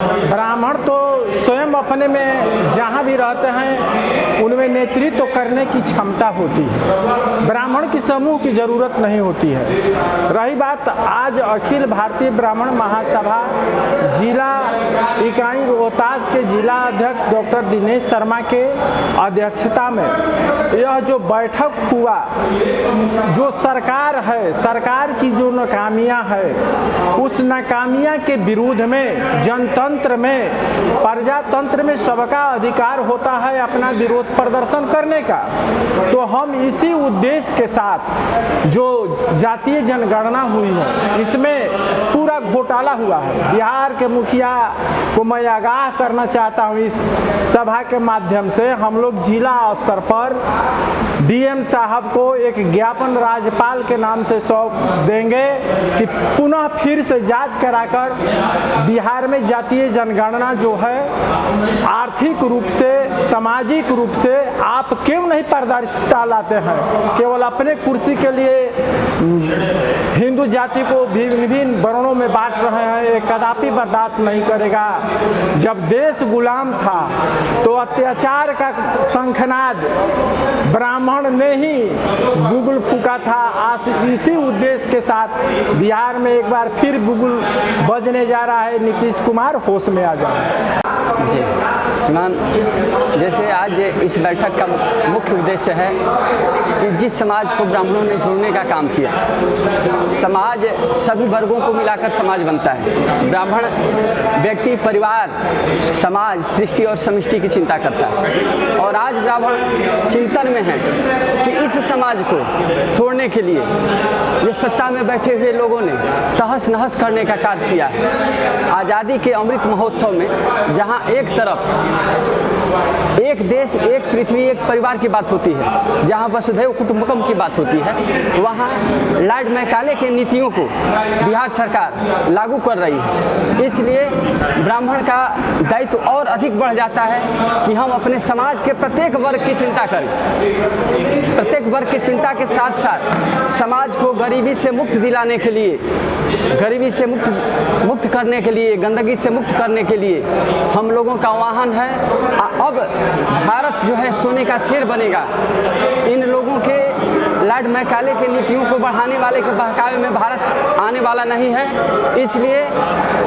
ब्राह्मण तो स्वयं अपने में जहाँ भी रहते हैं उनमें नेतृत्व करने की क्षमता होती है। ब्राह्मण की समूह की ज़रूरत नहीं होती है। रही बात आज अखिल भारतीय ब्राह्मण महासभा जिला इकाई रोहतास के जिला अध्यक्ष डॉक्टर दिनेश शर्मा के अध्यक्षता में यह जो बैठक हुआ, जो सरकार है, सरकार की जो नाकामियाँ है, उस नाकामियाँ के विरोध में जनतंत्र में, प्रजातंत्र में सबका अधिकार होता है अपना विरोध प्रदर्शन करने का। तो हम इसी उद्देश्य के साथ जो जातीय जनगणना हुई है, इसमें पूरा घोटाला हुआ है। बिहार के मुखिया को मैं आगाह करना चाहता हूँ, इस सभा के माध्यम से हम लोग जिला स्तर पर डीएम साहब को एक ज्ञापन राज्यपाल के नाम से सौंप देंगे कि पुनः फिर से जांच कराकर बिहार में जातीय जनगणना जो है आर्थिक रूप से, सामाजिक रूप से आप क्यों नहीं पारदर्शिता लाते हैं। केवल अपने कुर्सी के लिए हिंदू जाति को विभिन्न वर्णों में बांट रहे हैं, ये कदापि बर्दाश्त नहीं करेगा। जब देश गुलाम था तो अत्याचार का शंखनाद ब्राह्मण ने ही बुगुल फूका था। आज इसी उद्देश्य के साथ बिहार में एक बार फिर बुगुल बजने जा रहा है। नीतीश कुमार होश में आ जाए। जी श्रीमान, जैसे आज इस बैठक का मुख्य उद्देश्य है कि जिस समाज को ब्राह्मणों ने जोड़ने का काम किया, समाज सभी वर्गों को मिलाकर समाज बनता है। ब्राह्मण व्यक्ति, परिवार, समाज, सृष्टि और समष्टि की चिंता करता है। और आज ब्राह्मण चिंतन में है कि इस समाज को तोड़ने के लिए ये सत्ता में बैठे हुए लोगों ने तहस नहस करने का कार्य किया है। आज़ादी के अमृत महोत्सव में जहाँ एक तरफ एक देश, एक पृथ्वी, एक परिवार की बात होती है, जहाँ वसुधैव कुटुंबकम की बात होती है, वहाँ लॉर्ड मैकाले के नीतियों को बिहार सरकार लागू कर रही है। इसलिए ब्राह्मण का दायित्व और अधिक बढ़ जाता है कि हम अपने समाज के प्रत्येक वर्ग की चिंता करें। प्रत्येक वर्ग की चिंता के साथ साथ समाज को गरीबी से मुक्त दिलाने के लिए, गरीबी से मुक्त करने के लिए, गंदगी से मुक्त करने के लिए हम लोगों का आह्वान है। अब भारत जो है सोने का शेर बनेगा। इन लोगों के लॉर्ड मैकाले के नीतियों को बढ़ाने वाले के बहकावे में भारत आने वाला नहीं है। इसलिए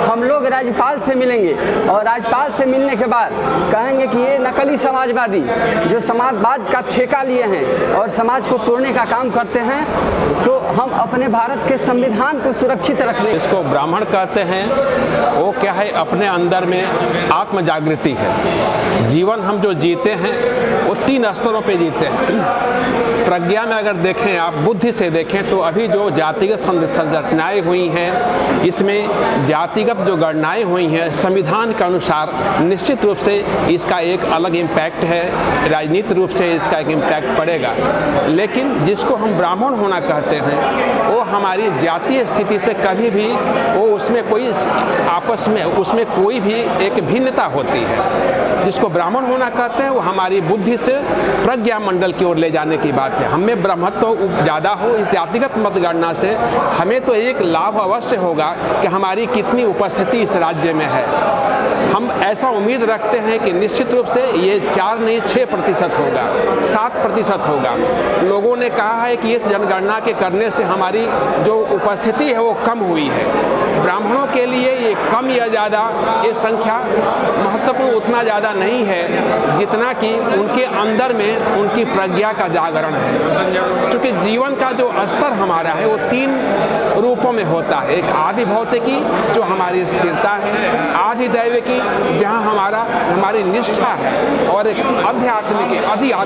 हम लोग राज्यपाल से मिलेंगे और राज्यपाल से मिलने के बाद कहेंगे कि ये नकली समाजवादी जो समाजवाद का ठेका लिए हैं और समाज को तोड़ने का काम करते हैं, तो हम अपने भारत के संविधान को सुरक्षित रखने। इसको ब्राह्मण कहते हैं। वो क्या है, अपने अंदर में आत्म जागृति है। जीवन हम जो जीते हैं वो 3 स्तरों पे जीते हैं। प्रज्ञा में अगर देखें, आप बुद्धि से देखें, तो अभी जो जातिगत संरचनाएँ हुई हैं, इसमें जातिगत जो गणनाएँ हुई हैं संविधान के अनुसार, निश्चित रूप से इसका एक अलग इम्पैक्ट है, राजनीतिक रूप से इसका एक इम्पैक्ट पड़ेगा। लेकिन जिसको हम ब्राह्मण होना कहते हैं, वो हमारी जातीय स्थिति से कभी भी वो उसमें कोई आपस में उसमें कोई भी एक भिन्नता होती है। जिसको ब्राह्मण होना कहते हैं वो हमारी बुद्धि से प्रज्ञा मंडल की ओर ले जाने की बात है। हमें ब्रह्मत्व ज़्यादा हो। इस जातिगत मतगणना से हमें तो एक लाभ अवश्य होगा कि हमारी कितनी उपस्थिति इस राज्य में है। हम ऐसा उम्मीद रखते हैं कि निश्चित रूप से ये 4 नहीं 6% होगा, 7% होगा। लोगों ने कहा है कि इस जनगणना के करने से हमारी जो उपस्थिति है वो कम हुई है। ब्राह्मणों के लिए ये कम या ज़्यादा, ये संख्या महत्वपूर्ण उतना ज़्यादा नहीं है जितना कि उनके अंदर में उनकी प्रज्ञा का जागरण है। क्योंकि जीवन का जो स्तर हमारा है वो 3 रूपों में होता है। एक आदि भौतिकी जो हमारी स्थिरता है, आदि दैविकी जहाँ हमारी निष्ठा है, और एक आध्यात्मिक